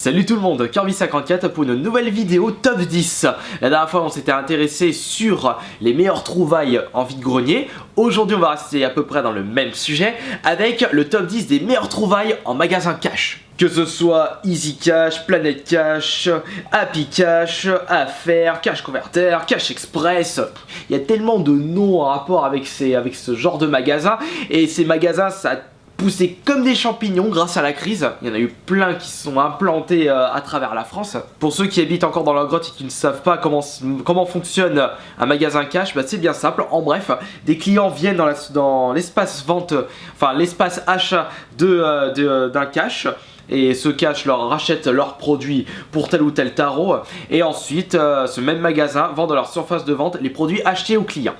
Salut tout le monde, Kirby54 pour une nouvelle vidéo top 10. La dernière fois on s'était intéressé sur les meilleures trouvailles en vide-grenier. Aujourd'hui on va rester à peu près dans le même sujet avec le top 10 des meilleures trouvailles en magasin cash. Que ce soit Easy Cash, Planet Cash, Happy Cash, Affaires, Cash Converter, Cash Express. Il y a tellement de noms en rapport avec ce genre de magasin. Et ces magasins ça poussé comme des champignons grâce à la crise. Il y en a eu plein qui se sont implantés à travers la France. Pour ceux qui habitent encore dans leur grotte et qui ne savent pas comment fonctionne un magasin cash, bah c'est bien simple. En bref, des clients viennent dans l'espace vente, enfin l'espace achat d'un cash. Et ce cash leur rachète leurs produits pour tel ou tel tarot. Et ensuite, ce même magasin vend dans leur surface de vente les produits achetés aux clients.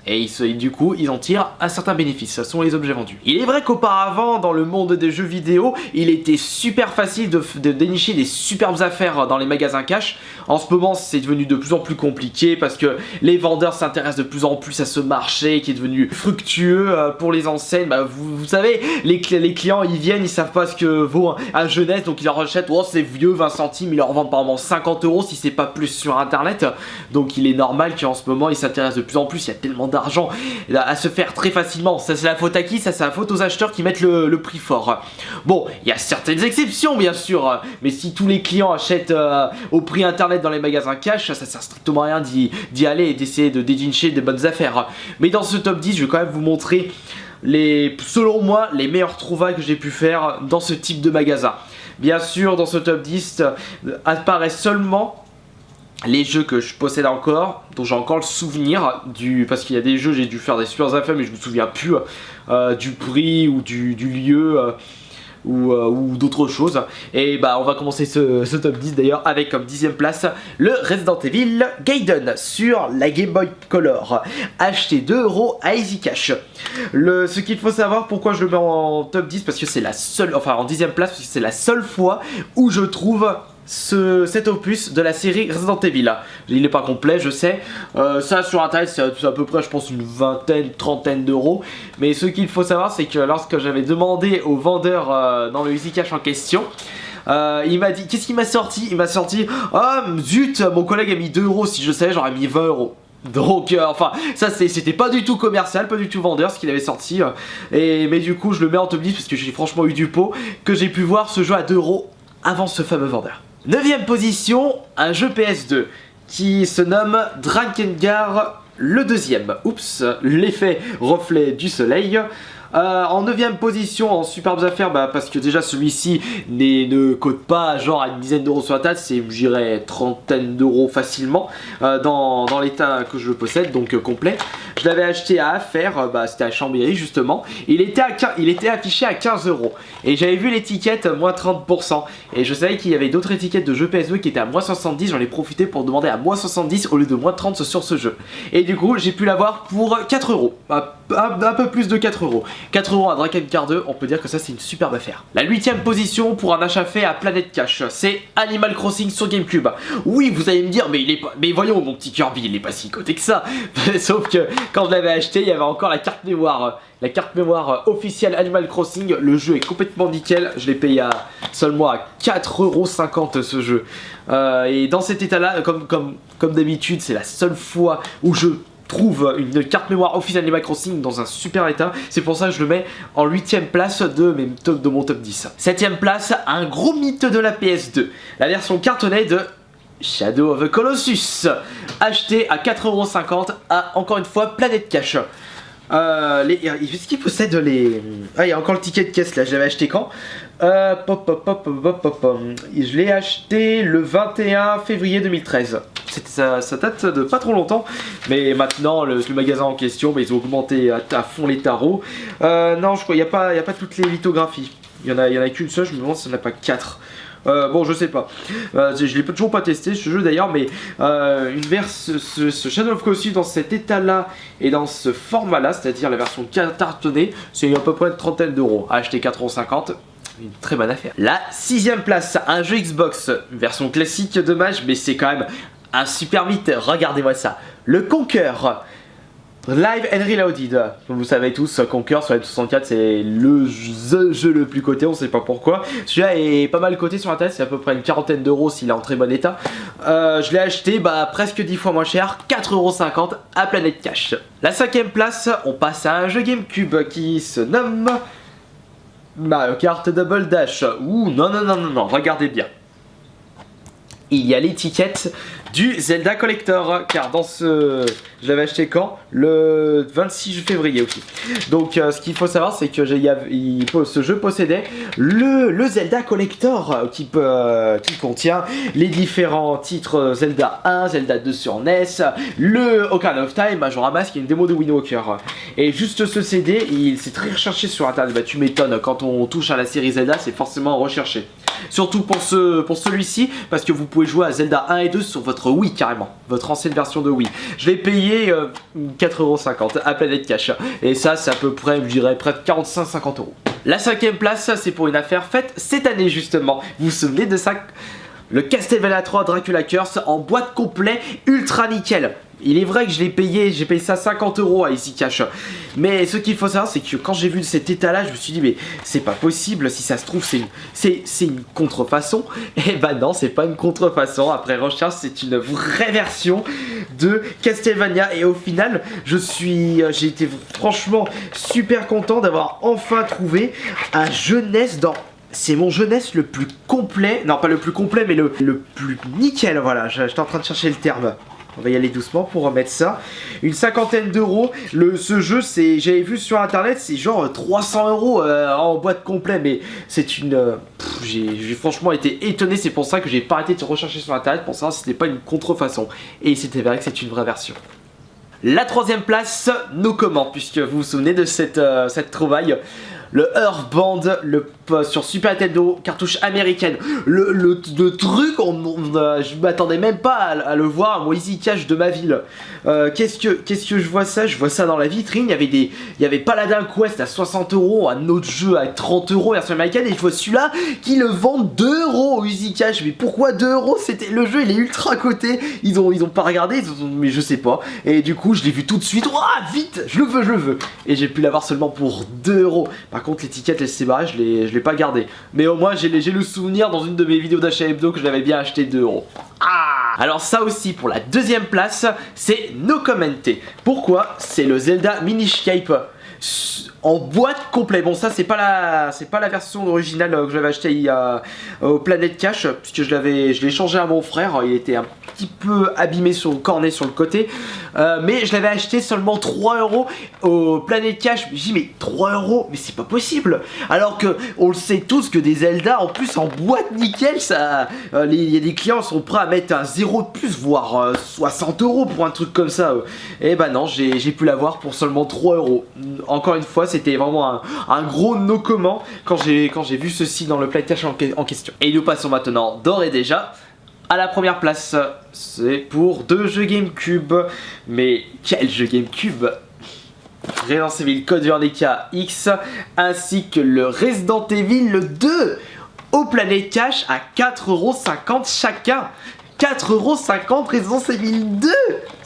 Et du coup, ils en tirent un certain bénéfice, ce sont les objets vendus. Il est vrai qu'auparavant, dans le monde des jeux vidéo, il était super facile de dénicher des superbes affaires dans les magasins cash. En ce moment, c'est devenu de plus en plus compliqué parce que les vendeurs s'intéressent de plus en plus à ce marché qui est devenu fructueux pour les enseignes. Bah, vous savez, les clients, ils viennent, ils savent pas ce que vaut un jeunesse, donc ils leur achètent, oh c'est vieux, 20 centimes, ils leur vendent par exemple 50 € si c'est pas plus sur internet. Donc il est normal qu'en ce moment, ils s'intéressent de plus en plus, il y a tellement d'argent à se faire très facilement. Ça c'est la faute à qui? Ça c'est la faute aux acheteurs qui mettent le prix fort. Bon, il y a certaines exceptions bien sûr, mais si tous les clients achètent au prix internet dans les magasins cash, ça sert strictement à rien d'y aller et d'essayer de dénicher des bonnes affaires. Mais dans ce top 10, je vais quand même vous montrer selon moi, les meilleures trouvailles que j'ai pu faire dans ce type de magasin. Bien sûr, dans ce top 10 apparaissent seulement les jeux que je possède encore, dont j'ai encore le souvenir parce qu'il y a des jeux j'ai dû faire des super affaires mais je me souviens plus du prix ou du lieu ou d'autres choses. Et bah on va commencer ce top 10 d'ailleurs avec comme 10ème place le Resident Evil Gaiden sur la Game Boy Color, acheté 2 € à Easy Cash. Ce qu'il faut savoir, pourquoi je le mets en top 10, parce que c'est la seule, enfin en 10ème place parce que c'est la seule fois où je trouve cet opus de la série Resident Evil. Il n'est pas complet, je sais. Ça sur internet c'est à peu près je pense une trentaine d'euros. Mais ce qu'il faut savoir c'est que lorsque j'avais demandé au vendeur dans le Easy Cash en question, il m'a dit, qu'est-ce qu'il m'a sorti? Il m'a sorti, ah zut, mon collègue a mis 2 €, si je savais j'aurais mis 20 €. Donc enfin ça c'était pas du tout commercial, pas du tout vendeur ce qu'il avait sorti, mais du coup je le mets en top 10 parce que j'ai franchement eu du pot que j'ai pu voir ce jeu à 2 € avant ce fameux vendeur. 9ème position, un jeu PS2 qui se nomme Drakengard le deuxième. Oups, l'effet reflet du soleil. En 9ème position, en superbes affaires, parce que déjà celui-ci ne coûte pas genre à une dizaine d'euros sur la table, c'est je dirais trentaine d'euros facilement dans l'état que je le possède, donc complet. Je l'avais acheté à Affaires, c'était à Chambéry justement. Il était affiché à 15 € et j'avais vu l'étiquette moins 30%. Et je savais qu'il y avait d'autres étiquettes de jeux PS2 qui étaient à moins 70, j'en ai profité pour demander à moins 70 au lieu de moins 30 sur ce jeu. Et du coup j'ai pu l'avoir pour 4 €, un peu plus de 4 €. 4 € à Drakengard 2, on peut dire que ça c'est une superbe affaire. La 8ème position pour un achat fait à Planet Cash, c'est Animal Crossing sur GameCube. Oui, vous allez me dire, mais voyons mon petit Kirby, il est pas si coté que ça. Sauf que quand je l'avais acheté, il y avait encore la carte mémoire. La carte mémoire officielle Animal Crossing, le jeu est complètement nickel. Je l'ai payé seulement à 4,50 € ce jeu. Et dans cet état là, comme d'habitude, c'est la seule fois où je trouve une carte mémoire officielle Animal Crossing dans un super état. C'est pour ça que je le mets en 8ème place de mon top 10. 7ème place, un gros mythe de la PS2, la version cartonnée de Shadow of the Colossus, acheté à 4,50 € à, encore une fois, Planet Cash. Est-ce qu'il possède les... Ah, il y a encore le ticket de caisse là, je l'avais acheté quand? Je l'ai acheté le 21 février 2013. Ça date de pas trop longtemps, mais maintenant le magasin en question, ils ont augmenté à fond les tarots. Non, je crois il n'y a pas toutes les lithographies. Il y en a qu'une seule, je me demande s'il n'y en a pas 4. Bon, je sais pas. Je l'ai toujours pas testé ce jeu d'ailleurs, mais ce Shadow of Colossus dans cet état-là et dans ce format-là, c'est-à-dire la version cartonnée, c'est à peu près une trentaine d'euros. À acheter 4,50 €. Une très bonne affaire. La 6ème place, un jeu Xbox, version classique, dommage, mais c'est quand même un super mythe. Regardez-moi ça. Le Conquer. Live and Reloaded, comme vous savez tous, Conquer sur la 64 c'est le jeu le plus coté, on sait pas pourquoi. Celui-là est pas mal coté sur internet, c'est à peu près une quarantaine d'euros s'il est en très bon état. Je l'ai acheté presque 10 fois moins cher, 4,50€ à Planète Cash. La 5ème place, on passe à un jeu GameCube qui se nomme Mario Kart Double Dash. Ouh, non, regardez bien. Il y a l'étiquette du Zelda Collector, car dans ce... Je l'avais acheté quand? Le 26 février aussi. Donc ce qu'il faut savoir, c'est que ce jeu possédait le Zelda Collector qui contient les différents titres Zelda 1, Zelda 2 sur NES, le Ocarina of Time, Majora Mask qui est une démo de Wind Walker. Et juste ce CD, c'est très recherché sur internet. Bah tu m'étonnes, quand on touche à la série Zelda, c'est forcément recherché. Surtout pour celui-ci, parce que vous pouvez jouer à Zelda 1 et 2 sur votre Wii carrément, votre ancienne version de Wii. Je l'ai payé 4,50€ à Planète Cash. Et ça, c'est à peu près, je dirais, près de 45-50€. La 5ème place, c'est pour une affaire faite cette année justement. Vous vous souvenez de ça? Le Castlevania 3 Dracula Curse en boîte complet ultra nickel. Il est vrai que j'ai payé ça 50€ à Easy Cash. Mais ce qu'il faut savoir, c'est que quand j'ai vu cet état-là, je me suis dit, mais c'est pas possible, si ça se trouve, c'est une contrefaçon. Et bah non, c'est pas une contrefaçon. Après recherche, c'est une vraie version de Castlevania. Et au final, j'ai été franchement super content d'avoir enfin trouvé un jeunesse dans... C'est mon jeunesse le plus complet, non pas le plus complet, mais le plus nickel, voilà, j'étais en train de chercher le terme. On va y aller doucement pour remettre ça. Une cinquantaine d'euros. Ce jeu, j'avais vu sur internet, c'est genre 300€ en boîte complet. Mais c'est une... j'ai franchement été étonné. C'est pour ça que j'ai pas arrêté de rechercher sur internet pour savoir si c'était pas une contrefaçon. Et c'était vrai que c'est une vraie version. La 3ème place, nos commandes, puisque vous vous souvenez de cette trouvaille. Le Earthbound, sur Super Nintendo, cartouche américaine. Le truc, je m'attendais même pas à le voir, moi Easy Cash de ma ville. Qu'est-ce que je vois ça? Je vois ça dans la vitrine, il y avait Paladin Quest à 60€, un autre jeu à 30€, version américaine, et je vois celui-là qui le vendent 2€ au Easy Cash. Mais pourquoi 2€? C'était le jeu, il est ultra coté. Ils ont pas regardé, mais je sais pas. Et du coup, je l'ai vu tout de suite. Ouah, vite, je le veux. Et j'ai pu l'avoir seulement pour 2€. Par contre, l'étiquette, elle s'est barrée, je l'ai pas gardée. Mais au moins, j'ai le souvenir dans une de mes vidéos d'achat hebdo que je l'avais bien acheté 2€. Ah! Alors ça aussi, pour la 2ème place, c'est No Commenté. Pourquoi? C'est le Zelda Miniscape en boîte complet. Bon, ça c'est pas la version originale que j'avais acheté au Planète Cash, puisque je l'ai changé à mon frère. Il était un petit peu abîmé sur le cornet sur le côté, mais je l'avais acheté seulement 3€ au Planète Cash. Je me dis mais 3€, mais c'est pas possible. Alors que on le sait tous que des Zelda en plus en boîte nickel, ça, il y a des clients qui sont prêts à mettre un 0 de plus, voire 60€ pour un truc comme ça. Et bah non, j'ai pu l'avoir pour seulement 3€. Encore une fois, c'était vraiment un gros no comment quand j'ai vu ceci dans le Planète Cash en question. Et nous passons maintenant d'ores et déjà à la première place. C'est pour 2 jeux GameCube. Mais quel jeu GameCube? Resident Evil Code Veronica X ainsi que le Resident Evil 2 au Planète Cash à 4,50€ chacun. 4,50€ Resident Evil 2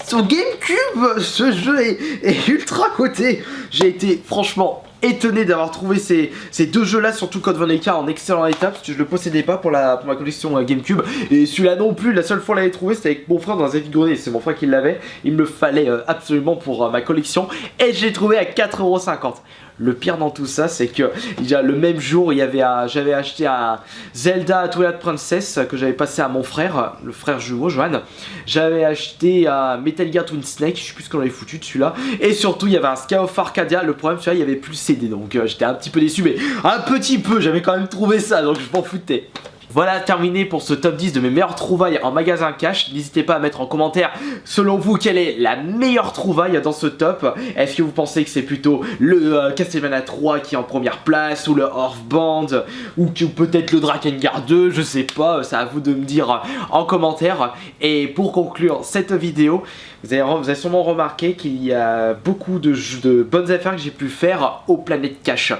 sur GameCube. Ce jeu est ultra coté. J'ai été franchement étonné d'avoir trouvé ces deux jeux là, surtout Code Veronica en excellent état, parce que je le possédais pas pour ma collection GameCube. Et celui-là non plus, la seule fois que je l'avais trouvé c'était avec mon frère dans un vide-grenier. C'est mon frère qui l'avait, il me le fallait absolument pour ma collection. Et je l'ai trouvé à 4,50€. Le pire dans tout ça, c'est que le même jour, j'avais acheté un Zelda Twilight Princess que j'avais passé à mon frère, le frère jumeau, Johan. J'avais acheté un Metal Gear Twin Snake, je sais plus ce qu'on avait foutu de celui-là. Et surtout, il y avait un Sky of Arcadia. Le problème, celui-là, il y avait plus le CD, donc j'étais un petit peu déçu, mais un petit peu, j'avais quand même trouvé ça, donc je m'en foutais. Voilà, terminé pour ce top 10 de mes meilleures trouvailles en magasin cash. N'hésitez pas à mettre en commentaire, selon vous, quelle est la meilleure trouvaille dans ce top. Est-ce que vous pensez que c'est plutôt le Castlevania 3 qui est en première place, ou le Earthbound, ou peut-être le Drakengard 2, je sais pas, c'est à vous de me dire en commentaire. Et pour conclure cette vidéo, vous avez sûrement remarqué qu'il y a beaucoup de bonnes affaires que j'ai pu faire au Planète Cash.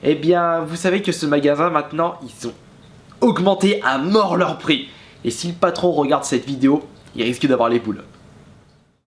Eh bien, vous savez que ce magasin, maintenant, ils ont augmenter à mort leur prix. Et si le patron regarde cette vidéo, il risque d'avoir les boules.